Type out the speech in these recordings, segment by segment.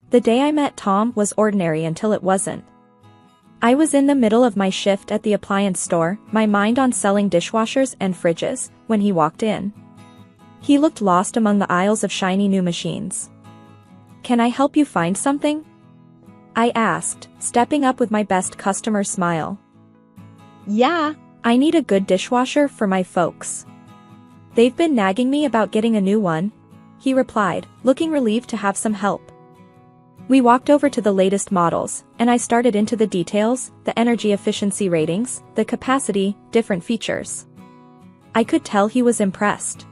The day I met Tom was ordinary until it wasn't. I was in the middle of my shift at the appliance store, my mind on selling dishwashers and fridges, when he walked in. He looked lost among the aisles of shiny new machines. "Can I help you find something?" I asked, stepping up with my best customer smile. "Yeah, I need a good dishwasher for my folks. They've been nagging me about getting a new one," he replied, looking relieved to have some help. We walked over to the latest models, and I started into the details, the energy efficiency ratings, the capacity, different features. I could tell he was impressed.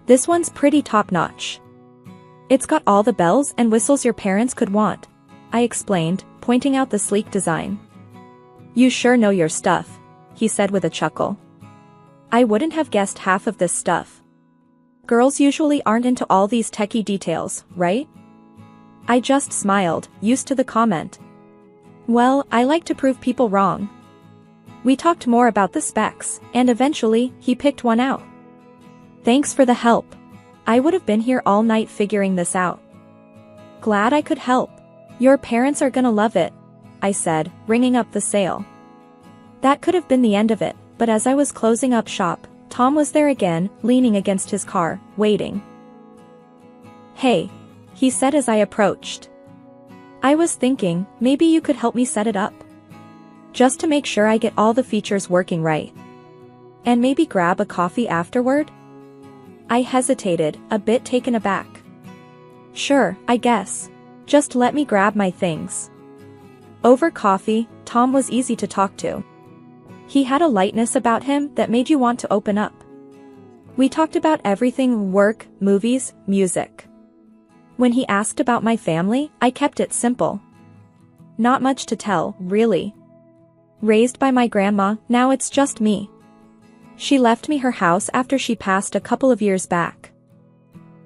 "This one's pretty top-notch. It's got all the bells and whistles your parents could want," I explained, pointing out the sleek design. "You sure know your stuff," he said with a chuckle. I wouldn't have guessed half of this stuff. Girls usually aren't into all these techie details, right? I just smiled, used to the comment. Well, I like to prove people wrong. We talked more about the specs, and eventually, he picked one out. "Thanks for the help. I would have been here all night figuring this out." "Glad I could help. Your parents are gonna love it," I said, ringing up the sale. That could have been the end of it, but as I was closing up shop, Tom was there again, leaning against his car, waiting. "Hey," he said as I approached. "I was thinking, maybe you could help me set it up. Just to make sure I get all the features working right. And maybe grab a coffee afterward?" I hesitated, a bit taken aback. "Sure, I guess. Just let me grab my things." Over coffee, Tom was easy to talk to. He had a lightness about him that made you want to open up. We talked about everything: work, movies, music. When he asked about my family, I kept it simple. Not much to tell, really. Raised by my grandma, now it's just me. She left me her house after she passed a couple of years back.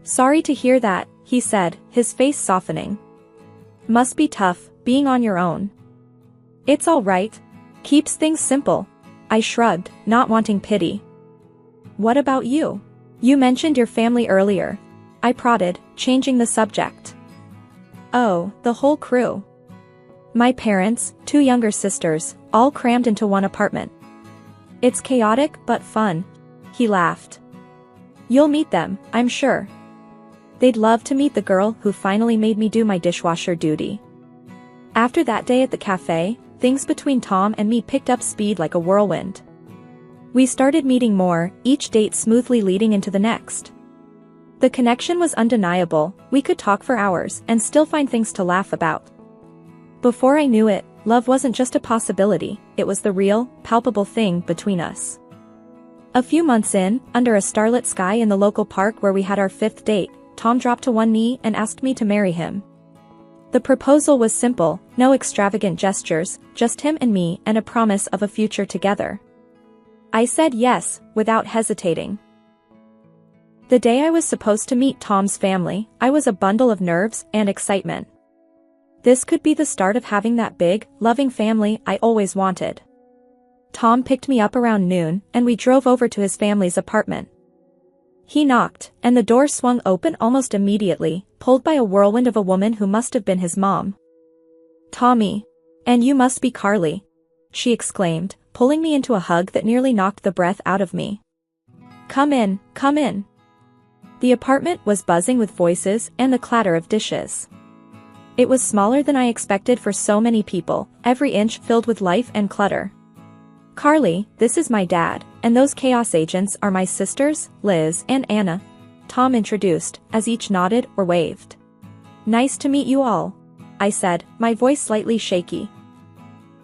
"Sorry to hear that," he said, his face softening. "Must be tough, being on your own." "It's all right. Keeps things simple," I shrugged, not wanting pity. "What about you? You mentioned your family earlier," I prodded, changing the subject. "Oh, the whole crew. My parents, 2 younger sisters, all crammed into one apartment. It's chaotic but fun," he laughed. "You'll meet them, I'm sure. They'd love to meet the girl who finally made me do my dishwasher duty." After that day at the cafe, things between Tom and me picked up speed like a whirlwind. We started meeting more, each date smoothly leading into the next. The connection was undeniable, we could talk for hours and still find things to laugh about. Before I knew it, love wasn't just a possibility, it was the real, palpable thing between us. A few months in, under a starlit sky in the local park where we had our 5th date, Tom dropped to one knee and asked me to marry him. The proposal was simple, no extravagant gestures, just him and me and a promise of a future together. I said yes, without hesitating. The day I was supposed to meet Tom's family, I was a bundle of nerves and excitement. This could be the start of having that big, loving family I always wanted. Tom picked me up around noon, and we drove over to his family's apartment. He knocked, and the door swung open almost immediately, pulled by a whirlwind of a woman who must have been his mom. "Tommy. And you must be Carly," she exclaimed, pulling me into a hug that nearly knocked the breath out of me. Come in, come in." The apartment was buzzing with voices and the clatter of dishes. It was smaller than I expected for so many people, every inch filled with life and clutter. "Carly, this is my dad, and those chaos agents are my sisters, Liz and Anna," Tom introduced, as each nodded or waved. "Nice to meet you all," I said, my voice slightly shaky.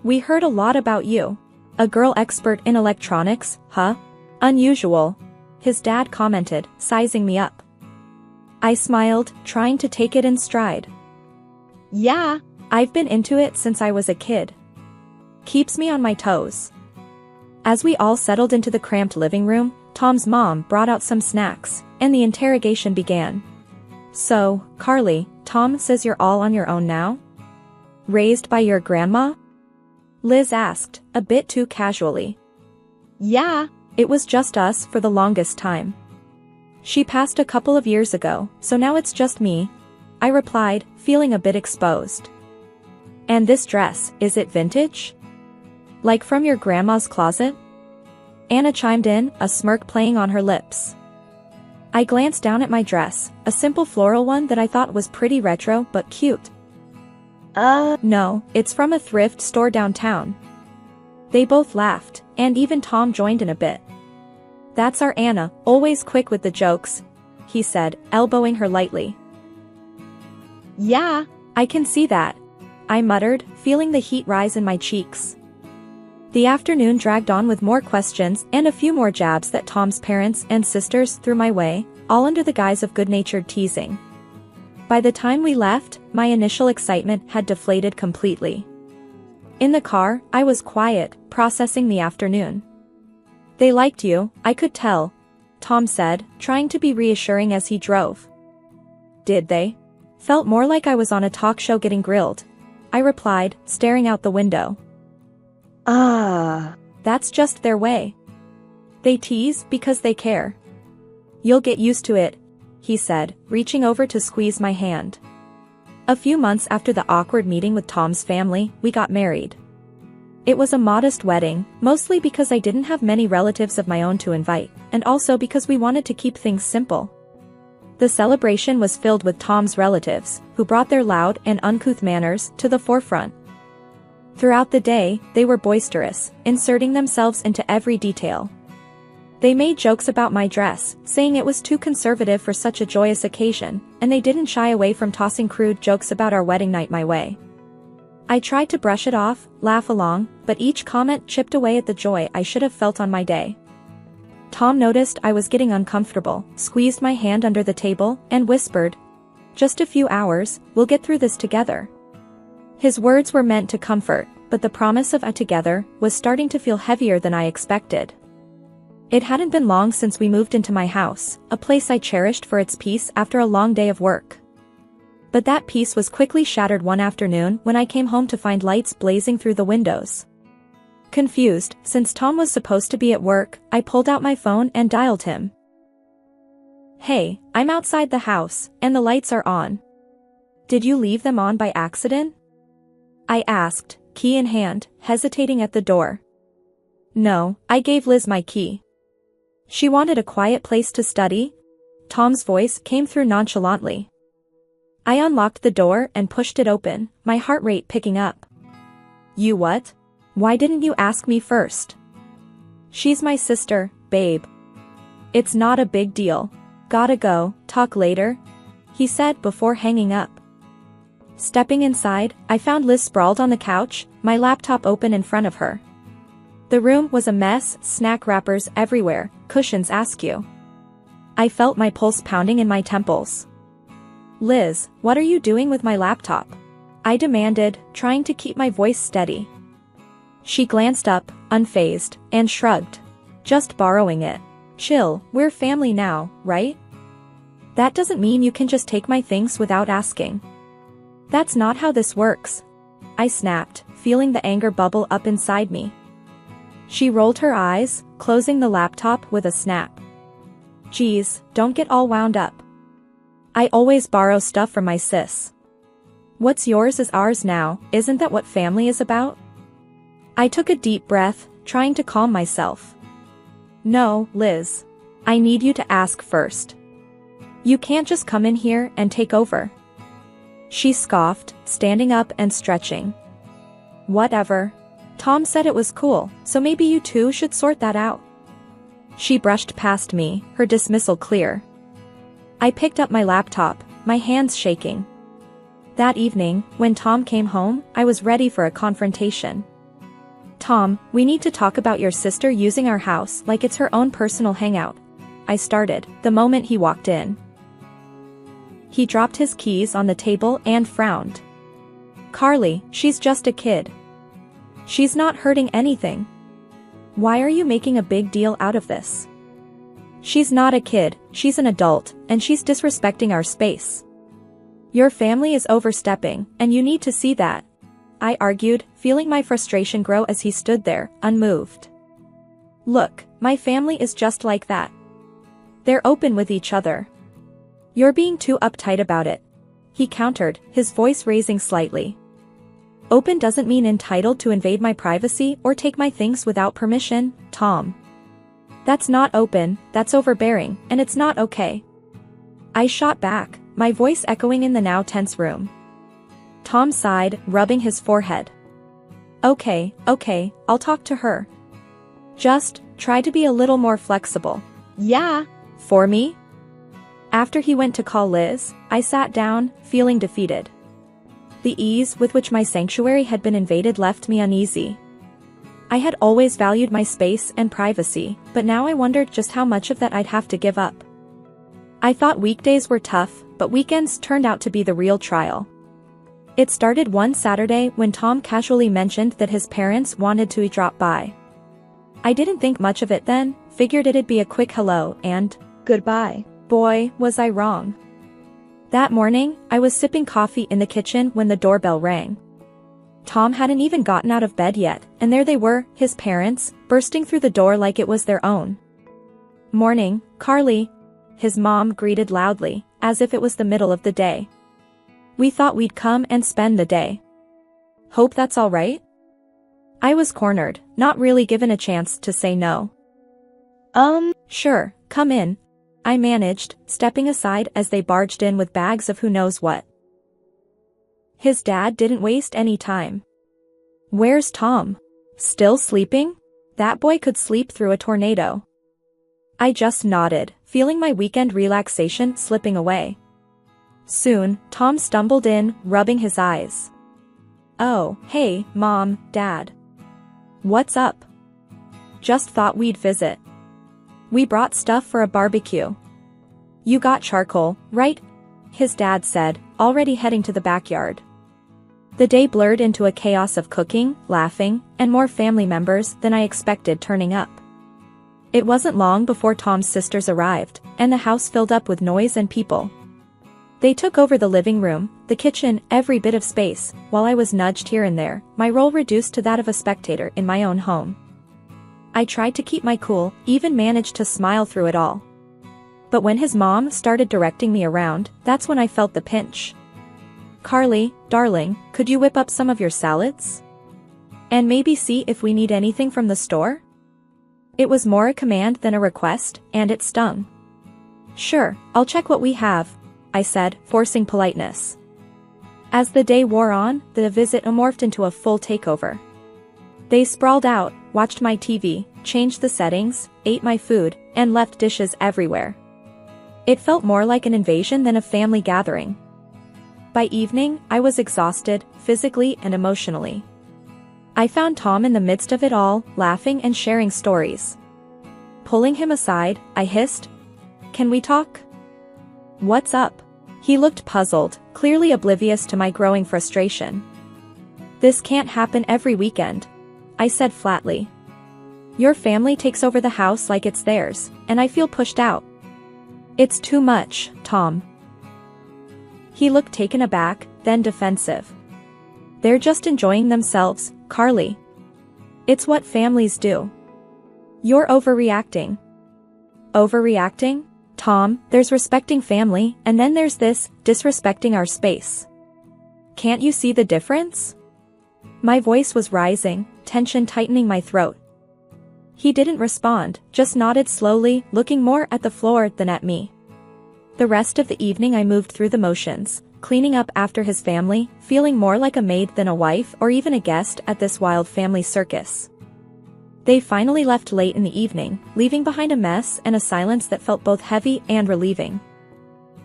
"We heard a lot about you. A girl expert in electronics, huh? Unusual," his dad commented, sizing me up. I smiled, trying to take it in stride. "Yeah, I've been into it since I was a kid. Keeps me on my toes." As we all settled into the cramped living room, Tom's mom brought out some snacks, and the interrogation began. "So, Carly, Tom says you're all on your own now? Raised by your grandma?" Liz asked, a bit too casually. "Yeah, it was just us for the longest time. She passed a couple of years ago, so now it's just me," I replied, feeling a bit exposed. And this dress, is it vintage? Like from your grandma's closet? Anna chimed in, a smirk playing on her lips. I glanced down at my dress, a simple floral one that I thought was pretty retro but cute. No, it's from a thrift store downtown. They both laughed, and even Tom joined in a bit. That's our Anna, always quick with the jokes, he said, elbowing her lightly. Yeah, I can see that, I muttered, feeling the heat rise in my cheeks. The afternoon dragged on with more questions and a few more jabs that Tom's parents and sisters threw my way, all under the guise of good-natured teasing. By the time we left, my initial excitement had deflated completely. In the car, I was quiet, processing the afternoon. They liked you, I could tell, Tom said, trying to be reassuring as he drove. Did they? Felt more like I was on a talk show getting grilled, I replied, staring out the window. That's just their way. They tease because they care. You'll get used to it, he said, reaching over to squeeze my hand. A few months after the awkward meeting with Tom's family, we got married. It was a modest wedding, mostly because I didn't have many relatives of my own to invite, and also because we wanted to keep things simple. The celebration was filled with Tom's relatives, who brought their loud and uncouth manners to the forefront. Throughout the day, they were boisterous, inserting themselves into every detail. They made jokes about my dress, saying it was too conservative for such a joyous occasion, and they didn't shy away from tossing crude jokes about our wedding night my way. I tried to brush it off, laugh along, but each comment chipped away at the joy I should have felt on my day. Tom noticed I was getting uncomfortable, squeezed my hand under the table, and whispered, "Just a few hours, we'll get through this together." His words were meant to comfort, but the promise of a together was starting to feel heavier than I expected. It hadn't been long since we moved into my house, a place I cherished for its peace after a long day of work. But that peace was quickly shattered one afternoon when I came home to find lights blazing through the windows. Confused, since Tom was supposed to be at work, I pulled out my phone and dialed him. "Hey, I'm outside the house, and the lights are on. Did you leave them on by accident?" I asked, key in hand, hesitating at the door. "No, I gave Liz my key. She wanted a quiet place to study." Tom's voice came through nonchalantly. I unlocked the door and pushed it open, my heart rate picking up. "You what? Why didn't you ask me first?" "She's my sister, babe. It's not a big deal. Gotta go, talk later," he said before hanging up. Stepping inside, I found Liz sprawled on the couch, my laptop open in front of her. The room was a mess, snack wrappers everywhere, cushions askew. I felt my pulse pounding in my temples. "Liz, what are you doing with my laptop?" I demanded, trying to keep my voice steady. She glanced up, unfazed, and shrugged. "Just borrowing it. Chill, we're family now, right? That doesn't mean you can just take my things without asking. That's not how this works," I snapped, feeling the anger bubble up inside me. She rolled her eyes, closing the laptop with a snap. "Geez, don't get all wound up. I always borrow stuff from my sis. What's yours is ours now, isn't that what family is about?" I took a deep breath, trying to calm myself. "No, Liz. I need you to ask first. You can't just come in here and take over." She scoffed, standing up and stretching. "Whatever. Tom said it was cool, so maybe you two should sort that out." She brushed past me, her dismissal clear. I picked up my laptop, my hands shaking. That evening, when Tom came home, I was ready for a confrontation. "Tom, we need to talk about your sister using our house like it's her own personal hangout," I started, the moment he walked in. He dropped his keys on the table and frowned. "Carly, she's just a kid. She's not hurting anything. Why are you making a big deal out of this? She's not a kid, she's an adult, and she's disrespecting our space. Your family is overstepping, and you need to see that," I argued, feeling my frustration grow as he stood there, unmoved. "Look, my family is just like that. They're open with each other. You're being too uptight about it," he countered, his voice raising slightly. Open doesn't mean entitled to invade my privacy or take my things without permission, Tom. That's not open, that's overbearing, and it's not okay. I shot back, my voice echoing in the now tense room. Tom sighed, rubbing his forehead. Okay, I'll talk to her. Just, try to be a little more flexible. Yeah. For me? After he went to call Liz, I sat down, feeling defeated. The ease with which my sanctuary had been invaded left me uneasy. I had always valued my space and privacy, but now I wondered just how much of that I'd have to give up. I thought weekdays were tough, but weekends turned out to be the real trial. It started one Saturday when Tom casually mentioned that his parents wanted to drop by. I didn't think much of it then, figured it'd be a quick hello and goodbye. Boy, was I wrong. That morning, I was sipping coffee in the kitchen when the doorbell rang. Tom hadn't even gotten out of bed yet, and there they were, his parents, bursting through the door like it was their own. Morning, Carly. His mom greeted loudly, as if it was the middle of the day. We thought we'd come and spend the day. Hope that's all right? I was cornered, not really given a chance to say no. Sure, come in. I managed, stepping aside as they barged in with bags of who knows what. His dad didn't waste any time. Where's Tom? Still sleeping? That boy could sleep through a tornado. I just nodded, feeling my weekend relaxation slipping away. Soon, Tom stumbled in, rubbing his eyes. Oh, hey, Mom, Dad. What's up? Just thought we'd visit. We brought stuff for a barbecue. You got charcoal, right? His dad said, already heading to the backyard. The day blurred into a chaos of cooking, laughing, and more family members than I expected turning up. It wasn't long before Tom's sisters arrived, and the house filled up with noise and people. They took over the living room, the kitchen, every bit of space, while I was nudged here and there, my role reduced to that of a spectator in my own home. I tried to keep my cool, even managed to smile through it all. But when his mom started directing me around, that's when I felt the pinch. Carly, darling, could you whip up some of your salads? And maybe see if we need anything from the store? It was more a command than a request, and it stung. Sure, I'll check what we have, I said, forcing politeness. As the day wore on, the visit morphed into a full takeover. They sprawled out, watched my TV, changed the settings, ate my food, and left dishes everywhere. It felt more like an invasion than a family gathering. By evening, I was exhausted, physically and emotionally. I found Tom in the midst of it all, laughing and sharing stories. Pulling him aside, I hissed, "Can we talk?" "What's up?" He looked puzzled, clearly oblivious to my growing frustration. "This can't happen every weekend," I said flatly. "Your family takes over the house like it's theirs, and I feel pushed out." "It's too much, Tom." He looked taken aback, then defensive. "They're just enjoying themselves, Carly. It's what families do." "You're overreacting." "Overreacting? Tom, there's respecting family, and then there's this, disrespecting our space. Can't you see the difference?" My voice was rising, tension tightening my throat. He didn't respond, just nodded slowly, looking more at the floor than at me. The rest of the evening I moved through the motions, cleaning up after his family, feeling more like a maid than a wife or even a guest at this wild family circus. They finally left late in the evening, leaving behind a mess and a silence that felt both heavy and relieving.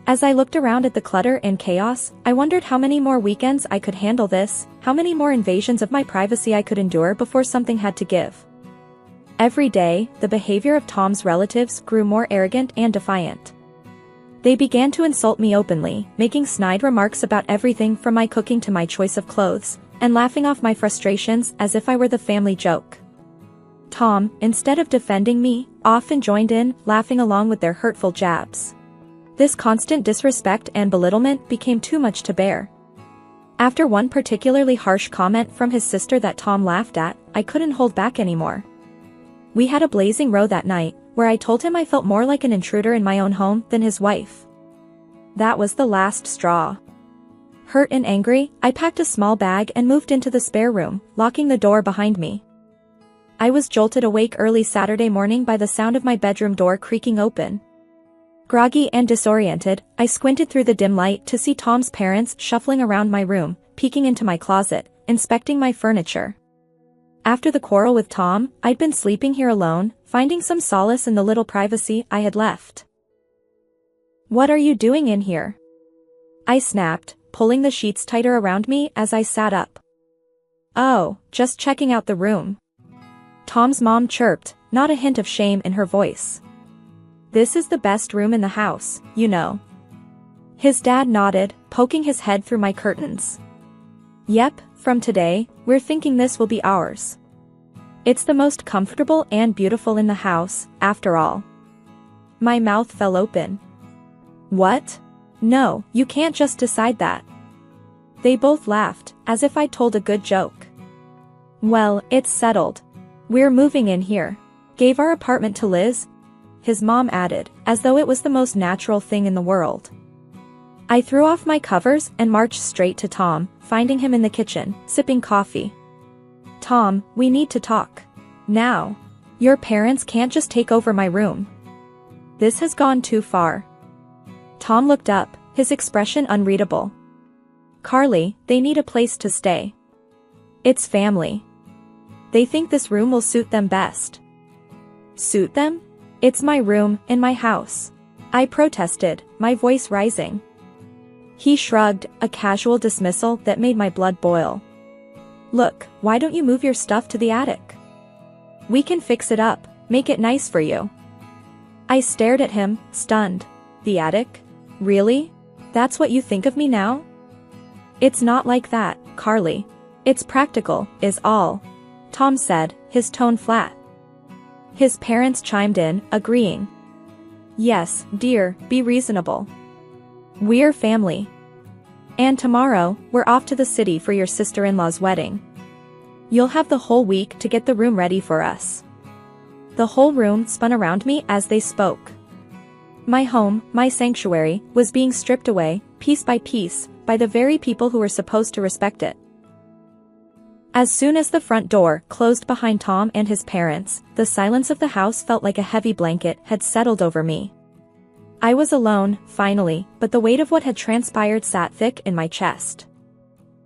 As I looked around at the clutter and chaos, I wondered how many more weekends I could handle this, how many more invasions of my privacy I could endure before something had to give. Every day, the behavior of Tom's relatives grew more arrogant and defiant. They began to insult me openly, making snide remarks about everything from my cooking to my choice of clothes, and laughing off my frustrations as if I were the family joke. Tom, instead of defending me, often joined in, laughing along with their hurtful jabs. This constant disrespect and belittlement became too much to bear. After one particularly harsh comment from his sister that Tom laughed at, I couldn't hold back anymore. We had a blazing row that night, where I told him I felt more like an intruder in my own home than his wife. That was the last straw. Hurt and angry, I packed a small bag and moved into the spare room, locking the door behind me. I was jolted awake early Saturday morning by the sound of my bedroom door creaking open. Groggy and disoriented, I squinted through the dim light to see Tom's parents shuffling around my room, peeking into my closet, inspecting my furniture. After the quarrel with Tom, I'd been sleeping here alone, finding some solace in the little privacy I had left. "What are you doing in here?" I snapped, pulling the sheets tighter around me as I sat up. "Oh, just checking out the room," Tom's mom chirped, not a hint of shame in her voice. "This is the best room in the house, you know." His dad nodded, poking his head through my curtains. "Yep, from today, we're thinking this will be ours. It's the most comfortable and beautiful in the house, after all." My mouth fell open. "What? No, you can't just decide that." They both laughed, as if I'd told a good joke. "Well, it's settled. We're moving in here. Gave our apartment to Liz," his mom added, as though it was the most natural thing in the world. I threw off my covers and marched straight to Tom, finding him in the kitchen, sipping coffee. "Tom, we need to talk. Now. Your parents can't just take over my room. This has gone too far." Tom looked up, his expression unreadable. "Carly, they need a place to stay. It's family. They think this room will suit them best." "Suit them? It's my room, in my house," I protested, my voice rising. He shrugged, a casual dismissal that made my blood boil. "Look, why don't you move your stuff to the attic? We can fix it up, make it nice for you." I stared at him, stunned. "The attic? Really? That's what you think of me now?" "It's not like that, Carly. It's practical, is all," Tom said, his tone flat. His parents chimed in, agreeing. "Yes, dear, be reasonable. We're family. And tomorrow, we're off to the city for your sister-in-law's wedding. You'll have the whole week to get the room ready for us." The whole room spun around me as they spoke. My home, my sanctuary, was being stripped away, piece by piece, by the very people who were supposed to respect it. As soon as the front door closed behind Tom and his parents, the silence of the house felt like a heavy blanket had settled over me. I was alone, finally, but the weight of what had transpired sat thick in my chest.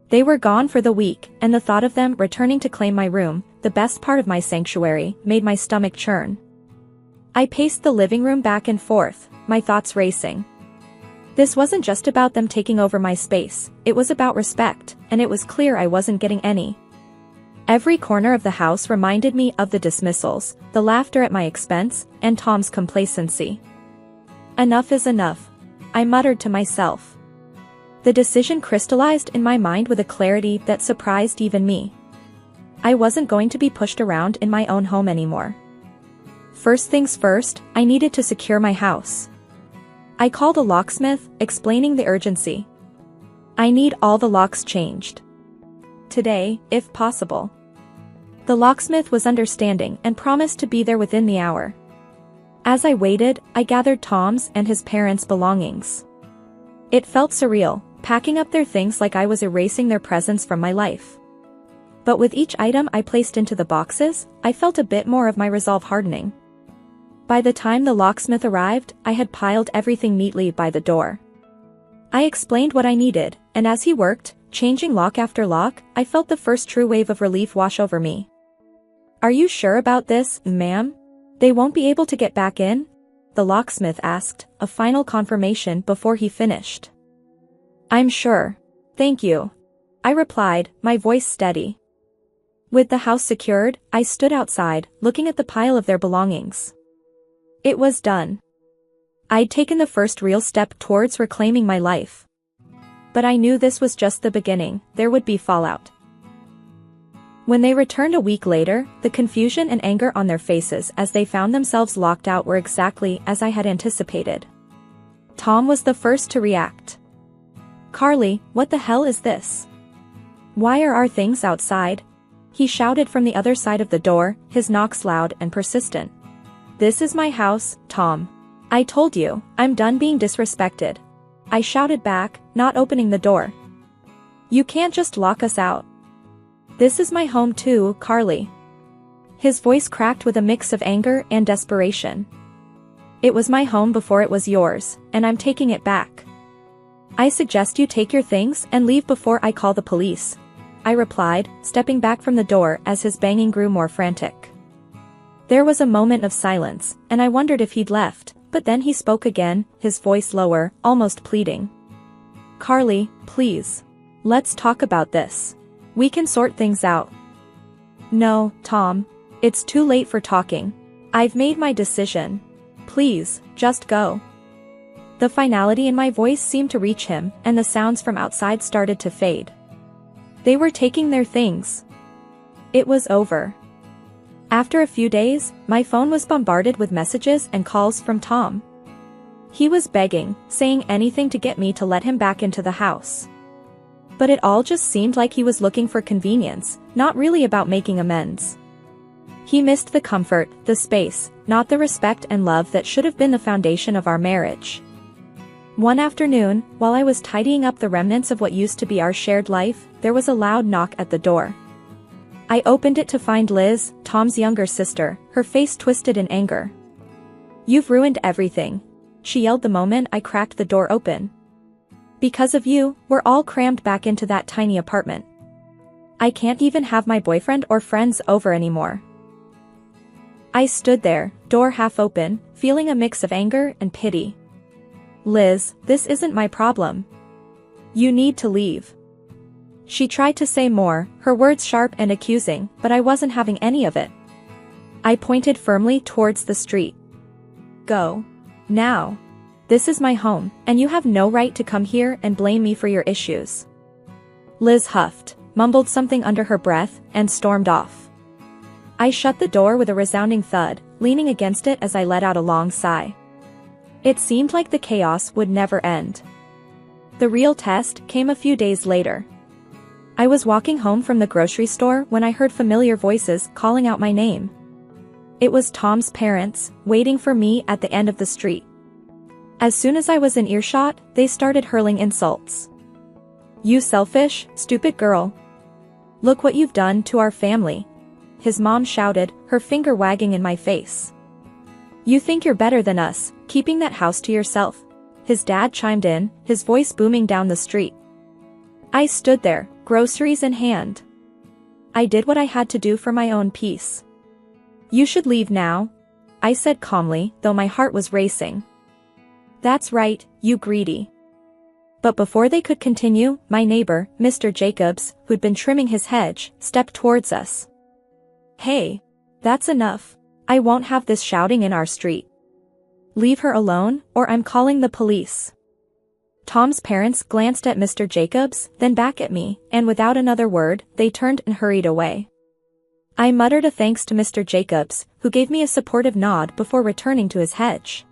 They were gone for the week, and the thought of them returning to claim my room, the best part of my sanctuary, made my stomach churn. I paced the living room back and forth, my thoughts racing. This wasn't just about them taking over my space, it was about respect, and it was clear I wasn't getting any. Every corner of the house reminded me of the dismissals, the laughter at my expense, and Tom's complacency. Enough is enough, I muttered to myself. The decision crystallized in my mind with a clarity that surprised even me. I wasn't going to be pushed around in my own home anymore. First things first, I needed to secure my house. I called a locksmith, explaining the urgency. I need all the locks changed. Today, if possible. The locksmith was understanding and promised to be there within the hour. As I waited, I gathered Tom's and his parents' belongings. It felt surreal, packing up their things like I was erasing their presence from my life. But with each item I placed into the boxes, I felt a bit more of my resolve hardening. By the time the locksmith arrived, I had piled everything neatly by the door. I explained what I needed, and as he worked, changing lock after lock, I felt the first true wave of relief wash over me. "Are you sure about this, ma'am? They won't be able to get back in?" the locksmith asked, a final confirmation before he finished. "I'm sure. Thank you," I replied, my voice steady. With the house secured, I stood outside, looking at the pile of their belongings. It was done. I'd taken the first real step towards reclaiming my life. But I knew this was just the beginning, there would be fallout. When they returned a week later, the confusion and anger on their faces as they found themselves locked out were exactly as I had anticipated. Tom was the first to react. "Carly, what the hell is this? Why are our things outside?" he shouted from the other side of the door, his knocks loud and persistent. "This is my house, Tom. I told you, I'm done being disrespected," I shouted back, not opening the door. You can't just lock us out. This is my home too, Carly. His voice cracked with a mix of anger and desperation. It was my home before it was yours, and I'm taking it back. I suggest you take your things and leave before I call the police, I replied, stepping back from the door as his banging grew more frantic. There was a moment of silence, and I wondered if he'd left, but then he spoke again, his voice lower, almost pleading. Carly, please. Let's talk about this. We can sort things out. No, Tom. It's too late for talking. I've made my decision. Please, just go. The finality in my voice seemed to reach him, and the sounds from outside started to fade. They were taking their things. It was over. After a few days, my phone was bombarded with messages and calls from Tom. He was begging, saying anything to get me to let him back into the house. But it all just seemed like he was looking for convenience, not really about making amends. He missed the comfort, the space, not the respect and love that should have been the foundation of our marriage. One afternoon, while I was tidying up the remnants of what used to be our shared life, there was a loud knock at the door. I opened it to find Liz, Tom's younger sister, her face twisted in anger. You've ruined everything, she yelled the moment I cracked the door open. Because of you, we're all crammed back into that tiny apartment. I can't even have my boyfriend or friends over anymore. I stood there, door half open, feeling a mix of anger and pity. Liz, this isn't my problem. You need to leave. She tried to say more, her words sharp and accusing, but I wasn't having any of it. I pointed firmly towards the street. Go. Now. This is my home, and you have no right to come here and blame me for your issues. Liz huffed, mumbled something under her breath, and stormed off. I shut the door with a resounding thud, leaning against it as I let out a long sigh. It seemed like the chaos would never end. The real test came a few days later. I was walking home from the grocery store when I heard familiar voices calling out my name. It was Tom's parents, waiting for me at the end of the street. As soon as I was in earshot, they started hurling insults. You selfish, stupid girl. Look what you've done to our family. His mom shouted, her finger wagging in my face. You think you're better than us, keeping that house to yourself. His dad chimed in, his voice booming down the street. I stood there, groceries in hand. I did what I had to do for my own peace. You should leave now, I said calmly, though my heart was racing. That's right, you greedy. But before they could continue, my neighbor, Mr. Jacobs, who'd been trimming his hedge, stepped towards us. Hey. That's enough. I won't have this shouting in our street. Leave her alone, or I'm calling the police. Tom's parents glanced at Mr. Jacobs, then back at me, and without another word, they turned and hurried away. I muttered a thanks to Mr. Jacobs, who gave me a supportive nod before returning to his hedge.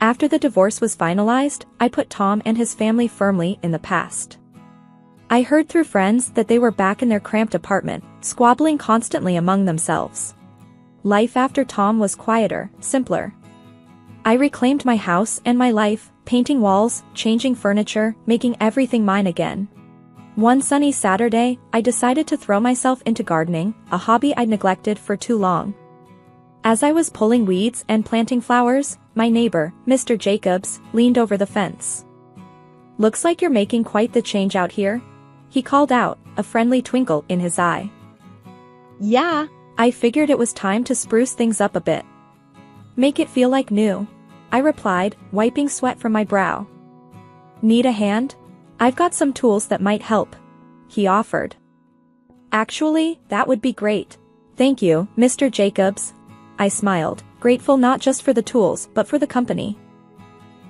After the divorce was finalized, I put Tom and his family firmly in the past. I heard through friends that they were back in their cramped apartment, squabbling constantly among themselves. Life after Tom was quieter, simpler. I reclaimed my house and my life, painting walls, changing furniture, making everything mine again. One sunny Saturday, I decided to throw myself into gardening, a hobby I'd neglected for too long. As I was pulling weeds and planting flowers, my neighbor, Mr. Jacobs, leaned over the fence. Looks like you're making quite the change out here, he called out, a friendly twinkle in his eye. Yeah, I figured it was time to spruce things up a bit. Make it feel like new, I replied, wiping sweat from my brow. Need a hand? I've got some tools that might help, he offered. Actually, that would be great. Thank you, Mr. Jacobs, I smiled, grateful not just for the tools but for the company.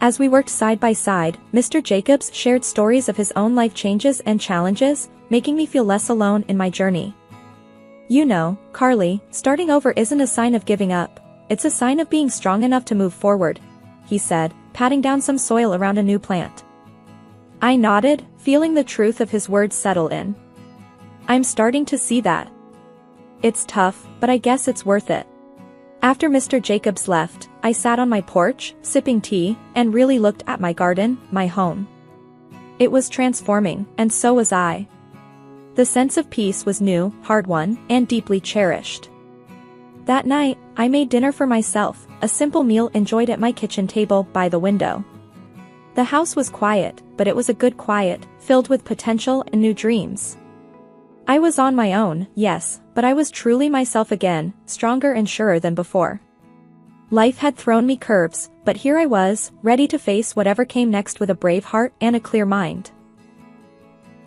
As we worked side by side, Mr. Jacobs shared stories of his own life changes and challenges, making me feel less alone in my journey. You know, Carly, starting over isn't a sign of giving up, it's a sign of being strong enough to move forward, he said, patting down some soil around a new plant. I nodded, feeling the truth of his words settle in. I'm starting to see that. It's tough, but I guess it's worth it. After Mr. Jacobs left, I sat on my porch, sipping tea, and really looked at my garden, my home. It was transforming, and so was I. The sense of peace was new, hard-won, and deeply cherished. That night, I made dinner for myself, a simple meal enjoyed at my kitchen table by the window. The house was quiet, but it was a good quiet, filled with potential and new dreams. I was on my own, yes, but I was truly myself again, stronger and surer than before. Life had thrown me curves, but here I was, ready to face whatever came next with a brave heart and a clear mind.